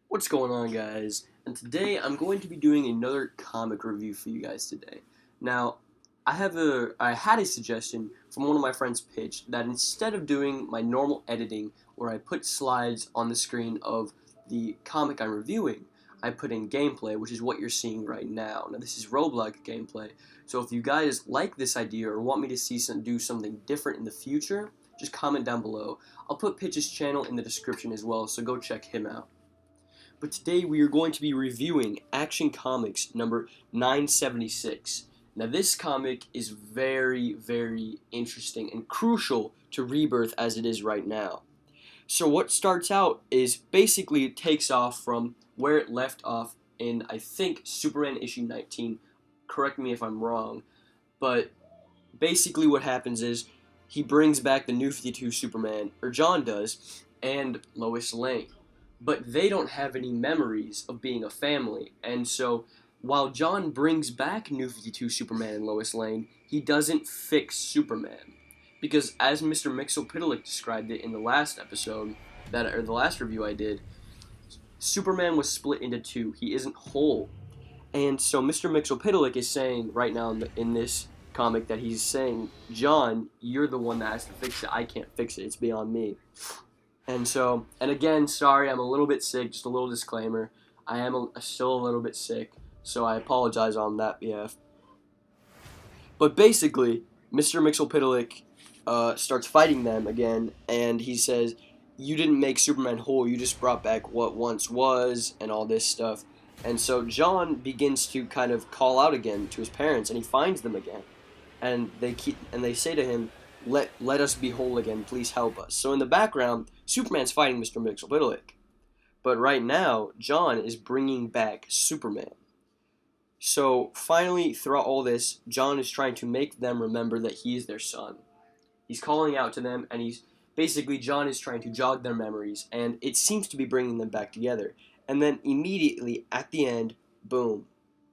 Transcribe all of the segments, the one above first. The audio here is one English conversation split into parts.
What's going on, guys? And today I'm going to be doing another comic review for you guys today. Now, I had a suggestion from one of my friends Pitch that instead of doing my normal editing where I put slides on the screen of the comic I'm reviewing, I put in gameplay, which is what you're seeing right now. Now, this is Roblox gameplay, so if you guys like this idea or want me to do something different in the future, just comment down below. I'll put Pitch's channel in the description as well, so go check him out. But today we are going to be reviewing Action Comics number 976. Now this comic is very, very interesting and crucial to Rebirth as it is right now. So what starts out is basically it takes off from where it left off in, I think, Superman issue 19. Correct me if I'm wrong. But basically what happens is he brings back the New 52 Superman, or John does, and Lois Lane, but they don't have any memories of being a family. And so, while John brings back New 52 Superman and Lois Lane, he doesn't fix Superman. Because as Mr. Mxyzptlk described it in the last episode, or the last review I did, Superman was split into two. He isn't whole. And so Mr. Mxyzptlk is saying right now in this comic that he's saying, John, you're the one that has to fix it. I can't fix it. It's beyond me. And again, sorry, I'm a little bit sick, just a little disclaimer. I am still a little bit sick, so I apologize on that behalf. But basically, Mr. Mxyzptlk starts fighting them again, and he says, you didn't make Superman whole, you just brought back what once was, and all this stuff. And so John begins to kind of call out again to his parents, and he finds them again. And they say to him, let us be whole again, please help us. So in the background, Superman's fighting Mr. Mxyzptlk. But right now, John is bringing back Superman. So finally, throughout all this, John is trying to make them remember that he is their son. He's calling out to them, and John is trying to jog their memories, and it seems to be bringing them back together. And then immediately, at the end, boom,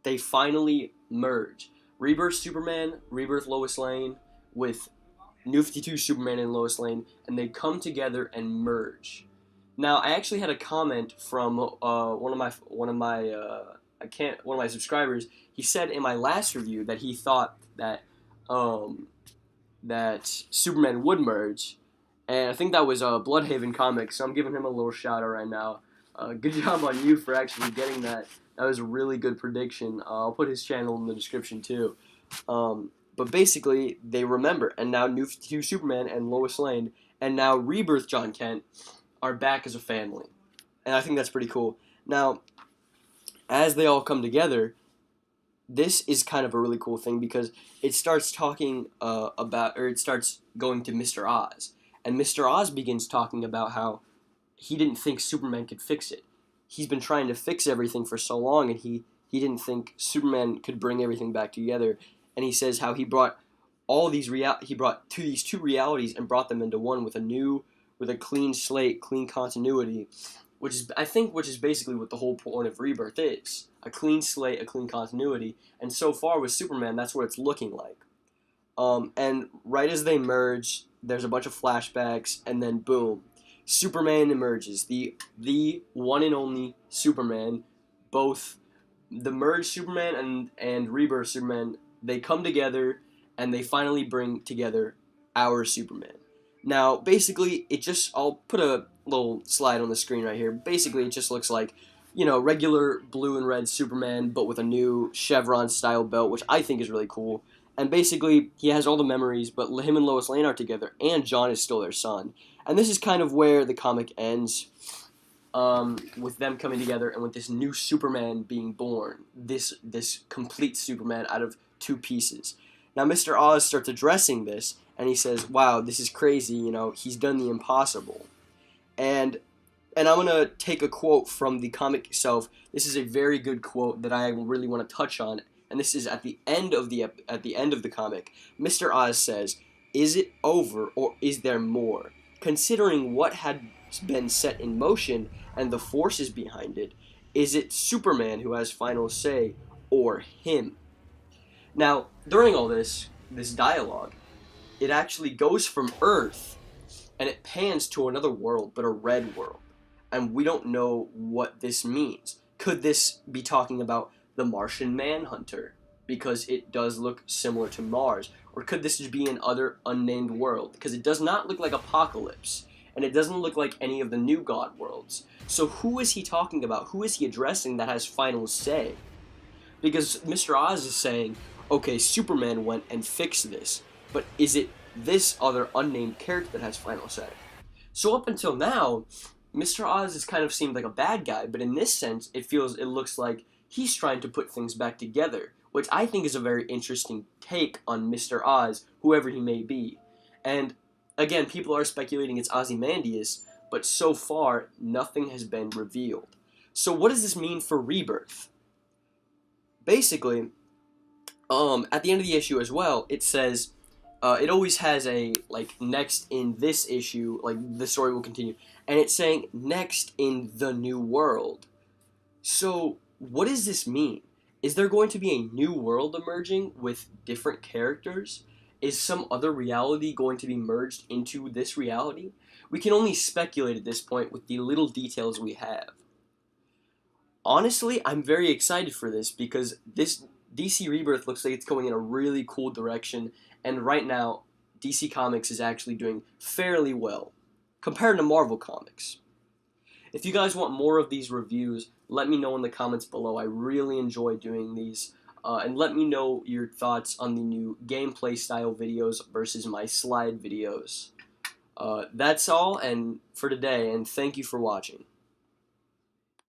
they finally merge. Rebirth Superman, Rebirth Lois Lane, with New 52 Superman and Lois Lane, and they come together and merge. Now, I actually had a comment from one of my subscribers. He said in my last review that he thought that that Superman would merge, and I think that was Bloodhaven Comics. So I'm giving him a little shout out right now. Good job on you for actually getting that. That was a really good prediction. I'll put his channel in the description too. But basically, they remember, and now New 52 Superman and Lois Lane, and now Rebirth John Kent are back as a family. And I think that's pretty cool. Now, as they all come together, this is kind of a really cool thing because it starts talking it starts going to Mr. Oz. And Mr. Oz begins talking about how he didn't think Superman could fix it. He's been trying to fix everything for so long, and he didn't think Superman could bring everything back together. And he says how he brought these two realities and brought them into one with a clean slate, clean continuity, which is basically what the whole point of Rebirth is: a clean slate, a clean continuity. And so far with Superman, that's what it's looking like. And right as they merge, there's a bunch of flashbacks, and then boom, Superman emerges, the one and only Superman. Both the merged Superman and Rebirth Superman, they come together, and they finally bring together our Superman. Now, basically, I'll put a little slide on the screen right here. Basically, it just looks like, regular blue and red Superman, but with a new chevron-style belt, which I think is really cool. And basically, he has all the memories, but him and Lois Lane are together, and John is still their son. And this is kind of where the comic ends, with them coming together and with this new Superman being born. This complete Superman out of two pieces. Now, Mr. Oz starts addressing this, and he says, wow, this is crazy, he's done the impossible. And I'm going to take a quote from the comic itself. This is a very good quote that I really want to touch on, and this is at the end of the comic. Mr. Oz says, is it over, or is there more? Considering what had been set in motion and the forces behind it, is it Superman who has final say, or him? Now, during all this dialogue, it actually goes from Earth, and it pans to another world, but a red world. and we don't know what this means. Could this be talking about the Martian Manhunter? Because it does look similar to Mars. Or could this just be an other unnamed world? Because it does not look like Apocalypse, and it doesn't look like any of the New God worlds. So who is he talking about? Who is he addressing that has final say? Because Mr. Oz is saying, okay, Superman went and fixed this, but is it this other unnamed character that has final say? So up until now, Mr. Oz has kind of seemed like a bad guy, but in this sense, it looks like he's trying to put things back together, which I think is a very interesting take on Mr. Oz, whoever he may be. And again, people are speculating it's Ozymandias, but so far, nothing has been revealed. So what does this mean for Rebirth? Basically, at the end of the issue as well, it says it always has a like next in this issue, like the story will continue, and it's saying next in the new world. So what does this mean? Is there going to be a new world emerging with different characters? Is some other reality going to be merged into this reality? We can only speculate at this point with the little details we have. Honestly, I'm very excited for this because this DC Rebirth looks like it's going in a really cool direction, and right now, DC Comics is actually doing fairly well compared to Marvel Comics. If you guys want more of these reviews, let me know in the comments below. I really enjoy doing these. And let me know your thoughts on the new gameplay style videos versus my slide videos. That's all and for today, and thank you for watching.